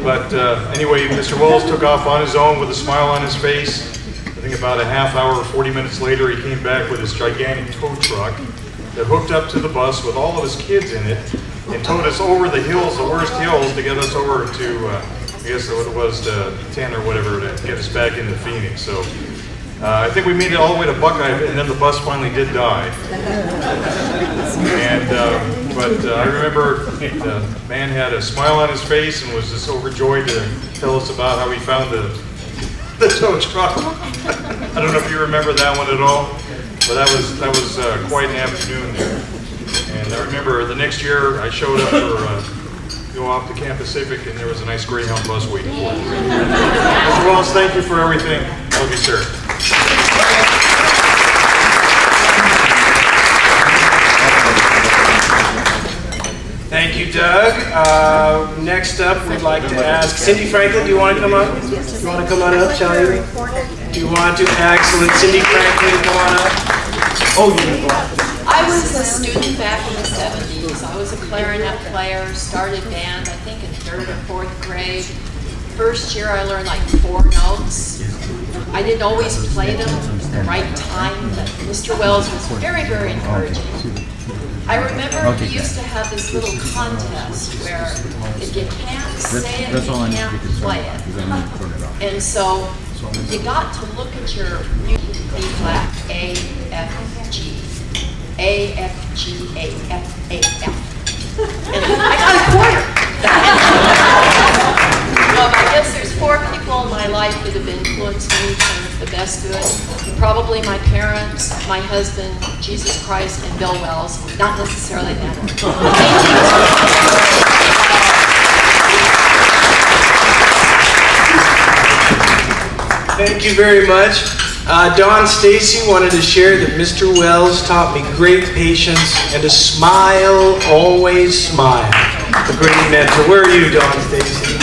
But anyway, Mr. Wells took off on his own with a smile on his face. I think about a half hour or 40 minutes later, he came back with this gigantic tow truck that hooked up to the bus with all of his kids in it and towed us over the hills, the worst hills, to get us over to, I guess what it was, to 10 or whatever, to get us back into Phoenix. So I think we made it all the way to Buckeye, and then the bus finally did die. And but I remember the man had a smile on his face and was just overjoyed to tell us about how he found the tow truck. I don't know if you remember that one at all, but that was quite an afternoon there. And I remember the next year I showed up for go off to Camp Pacific, and there was a nice Greyhound bus waiting for me. Mr. Wells, thank you for everything. Love you, sir. Thank you, Doug. Next up, we'd like to ask Cindy Franklin. Do you want to come up? You want to come on up, shall you? Do you want to? Excellent. Cindy Franklin, come on up. Oh, you can go up. I was a student back in the 70s. I was a clarinet player, started band, I think in 3rd or 4th grade. First year I learned like 4 notes. I didn't always play them at the right time, but Mr. Wells was very, very encouraging. I remember he used to have this little contest where if you can't say it, you can't play it. And so you got to look at your B flat, A, F, G. A, F, G, A, F, A, F. And I got a quarter. Well, I guess there's 4 people in my life that have influenced me for the best good. Probably my parents, my husband, Jesus Christ, and Bill Wells. Not necessarily that. Thank you very much. Dawn Stacy wanted to share that Mr. Wells taught me great patience and to smile, always smile. A great mentor. Where are you, Dawn Stacy?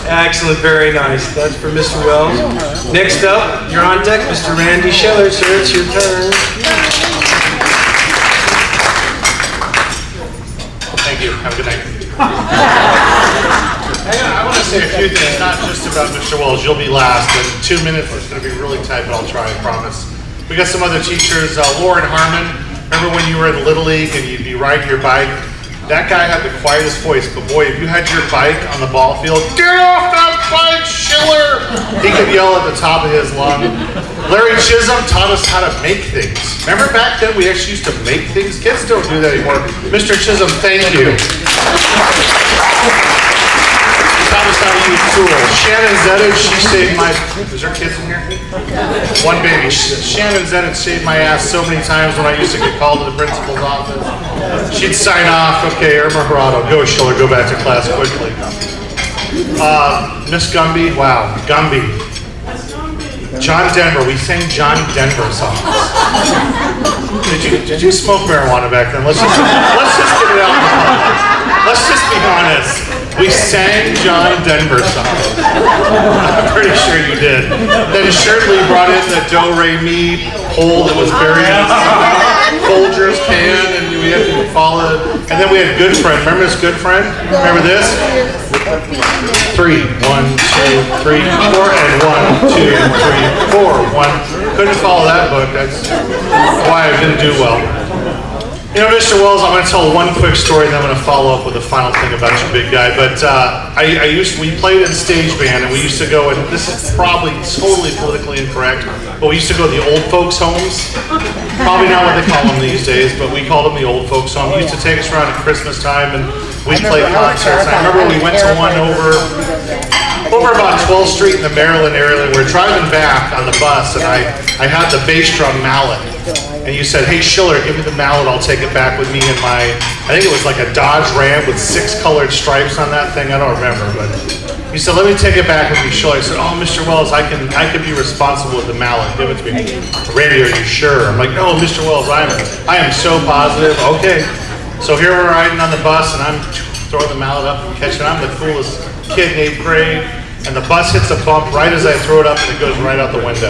Excellent, very nice. That's for Mr. Wells. Next up, you're on deck, Mr. Randy Schiller, sir. It's your turn. Thank you. Have a good night. I want to say a few things, not just about Mr. Wells. You'll be last. In 2 minutes, it's going to be really tight, but I'll try, I promise. We got some other teachers. Lauren Harmon, remember when you were in Little League and you'd be riding your bike? That guy had the quietest voice, but boy, if you had your bike on the ball field, get off that bike, Schiller! He could yell at the top of his lung. Larry Chisholm taught us how to make things. Remember back then we actually used to make things? Kids don't do that anymore. Mr. Chisholm, thank you. Taught us how to use tools. Shannon Zedid, she saved my... Is there kids in here? One baby. Shannon Zedid saved my ass so many times when I used to get called to the principal's office. She'd sign off, okay, Irma Gerardo, go Schiller, go back to class quickly. Miss Gumby, wow, Gumby. John Denver, we sang John Denver songs. Did you smoke marijuana back then? Let's just get it out in the public. Let's just be honest. We sang John Denver songs. I'm pretty sure you did. Then Shirley brought in the Do Re Mi hole that was buried in Folgers can, and we had to follow it. And then we had Good Friend. Remember this Good Friend? Remember this? 3, 1, 2, 3, 4, and 1, 2, 3, 4, 1. Couldn't follow that book. That's why I didn't do well. You know, Mr. Wells, I'm going to tell one quick story, and then I'm going to follow up with a final thing about you, big guy. But we played in stage band, and we used to go, and this is probably totally politically incorrect, but we used to go to the old folks' homes. Probably not what they call them these days, but we called them the old folks' home. He used to take us around at Christmas time, and we'd play concerts. And I remember we went to one over about 12th Street in the Maryland area, and we're driving back on the bus, and I had the bass drum mallet. And you said, hey, Schiller, give me the mallet, I'll take it back with me in my, I think it was like a Dodge Ram with 6 colored stripes on that thing, I don't remember, but you said, let me take it back with me, Schiller. I said, oh, Mr. Wells, I can be responsible with the mallet, give it to me. Randy, are you sure? I'm like, no, Mr. Wells, I am so positive. Okay, so here we're riding on the bus, and I'm throwing the mallet up and catching it. I'm the coolest kid in 8th grade, and the bus hits a bump right as I throw it up, and it goes right out the window.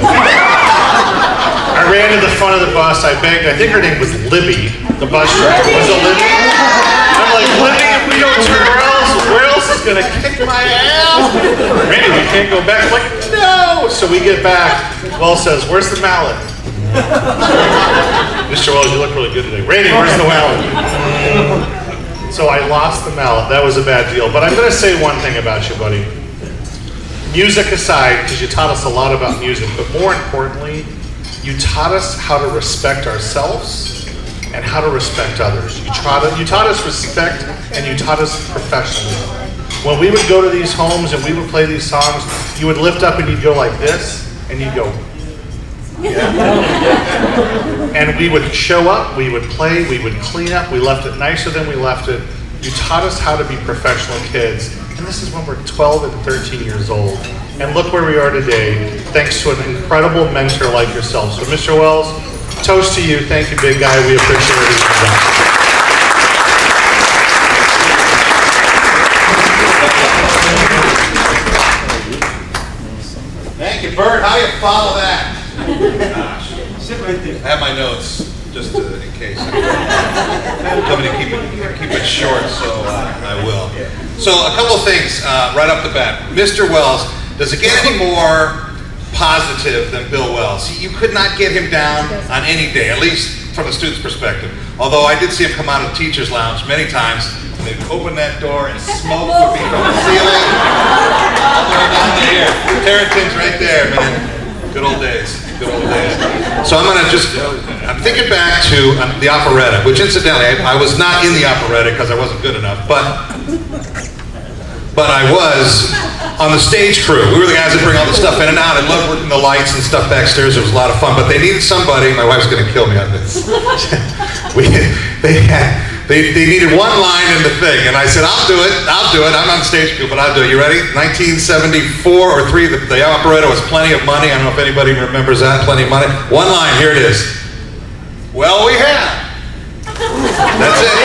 I ran to the front of the bus, I begged, I think her name was Libby, the bus driver. Was it Libby? I'm like, Libby, if we don't turn around, where else is gonna kick my ass. Randy, we can't go back. I'm like, no. So we get back. Wells says, where's the mallet? Mr. Wells, you look really good today. Randy, where's the mallet? So I lost the mallet. That was a bad deal. But I'm gonna say one thing about you, buddy. Music aside, because you taught us a lot about music, but more importantly, you taught us how to respect ourselves and how to respect others. You taught us respect, and you taught us professionalism. When we would go to these homes and we would play these songs, you would lift up and you'd go like this, and you'd go, yeah. And we would show up, we would play, we would clean up, we left it nicer than we left it. You taught us how to be professional kids, and this is when we're 12 and 13 years old. And look where we are today, thanks to an incredible mentor like yourself. So Mr. Wells, toast to you. Thank you, big guy. We appreciate everything you've done. Thank you, Bert. How do you follow that? Sit right there. I have my notes, just in case. I'm coming to keep it short, so I will. So a couple of things right off the bat. Mr. Wells, does it get any more positive than Bill Wells? You could not get him down on any day, at least from a student's perspective. Although I did see him come out of the teacher's lounge many times. They'd open that door and smoke would be from the ceiling all the way down to here. Terrapin's right there, man. Good old days. Good old days. So I'm thinking back to the operetta, which incidentally, I was not in the operetta because I wasn't good enough, but I was on the stage crew. We were the guys that bring all the stuff in and out. I loved working the lights and stuff backstairs. It was a lot of fun, but they needed somebody. My wife's gonna kill me on this. They needed one line in the thing, and I said, I'll do it. I'm on the stage crew, but I'll do it. You ready? 1974 or 3, the operetta was Plenty of Money. I don't know if anybody remembers that, Plenty of Money. One line, here it is. Well, we have. That's it.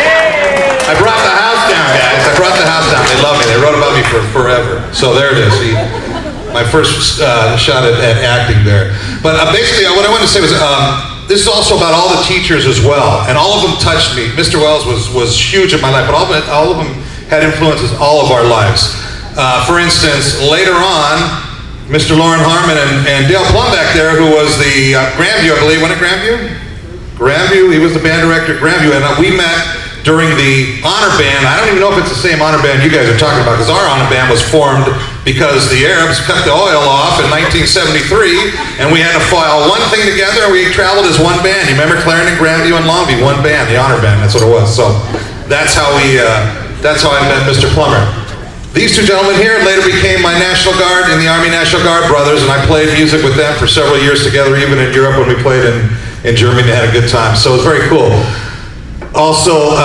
I brought the house down, guys. I brought the house down. They love me. They wrote about me for forever. So there it is. My first shot at acting there. But basically, what I wanted to say was, this is also about all the teachers as well, and all of them touched me. Mr. Wells was huge in my life, but all of them had influences all of our lives. For instance, later on, Mr. Lauren Harmon and Dale Plum back there, who was the Grandview, I believe, went at Grandview? Grandview, he was the band director at Grandview, and we met during the honor band. I don't even know if it's the same honor band you guys are talking about, because our honor band was formed because the Arabs cut the oil off in 1973, and we had to file one thing together, and we traveled as one band. You remember Clarendon, Grandview, and Longview, one band, the honor band. That's what it was. So that's how I met Mr. Plummer. These two gentlemen here later became my National Guard and the Army National Guard brothers, and I played music with them for several years together, even in Europe when we played in Germany. They had a good time. So it was very cool. Also,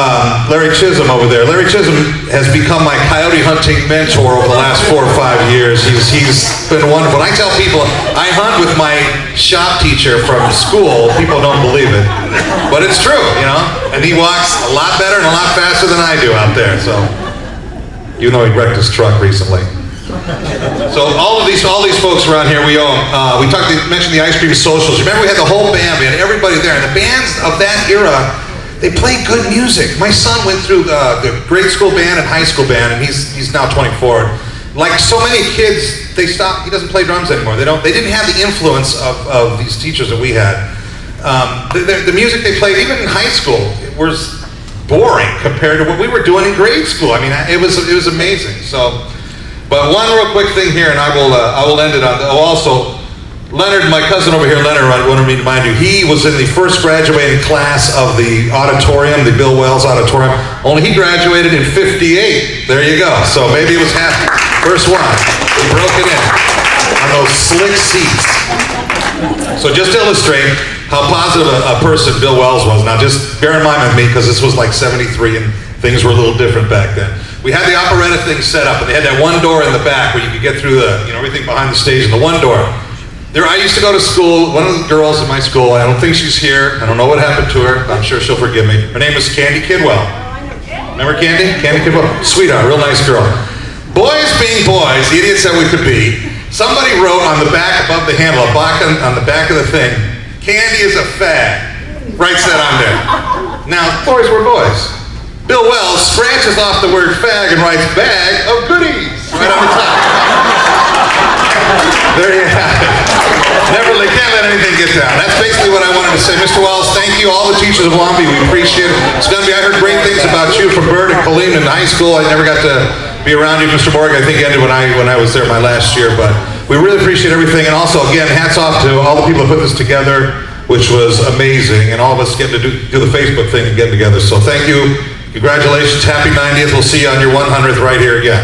Larry Chisholm over there. Larry Chisholm has become my coyote hunting mentor over the last 4 or 5 years. He's been wonderful. And I tell people, I hunt with my shop teacher from school. People don't believe it. But it's true, you know? And he walks a lot better and a lot faster than I do out there, so. Even though he wrecked his truck recently. So all these folks around here, we mentioned the Ice Cream Socials. Remember, we had the whole band. We had everybody there. And the bands of that era, they played good music. My son went through the grade school band and high school band, and he's now 24. Like so many kids, they stopped. He doesn't play drums anymore. They didn't have the influence of these teachers that we had. The music they played, even in high school, was boring compared to what we were doing in grade school. I mean, it was amazing. So, but one real quick thing here, and I will end it on. Oh, also. Leonard, my cousin over here, Leonard, I wanted me to remind you, he was in the first graduating class of the auditorium, the Bill Wells Auditorium, only he graduated in 58. There you go. So maybe it was first one. He broke it in on those slick seats. So just to illustrate how positive a person Bill Wells was. Now just bear in mind with me, because this was like 73 and things were a little different back then. We had the operetta thing set up, and they had that one door in the back where you could get through everything behind the stage, and the one door. I used to go to school, one of the girls in my school, I don't think she's here, I don't know what happened to her, I'm sure she'll forgive me. Her name is Candy Kidwell. Remember Candy? Candy Kidwell? Sweetheart, real nice girl. Boys being boys, the idiots that we could be, somebody wrote on the back above the handle, on the back of the thing, Candy is a fag. Writes that on there. Now, boys were boys. Bill Wells scratches off the word fag and writes bag of goodies right on the top. There you have it. Never, they can't let anything get down. That's basically what I wanted to say. Mr. Wells, thank you. All the teachers of Longview, we appreciate it. It's going to be, I heard great things about you from Bert and Colleen in high school. I never got to be around you, Mr. Morgan. I think it ended when I was there my last year, but we really appreciate everything. And also, again, hats off to all the people who put this together, which was amazing, and all of us getting to do the Facebook thing and getting together. So thank you. Congratulations. Happy 90th. We'll see you on your 100th right here again.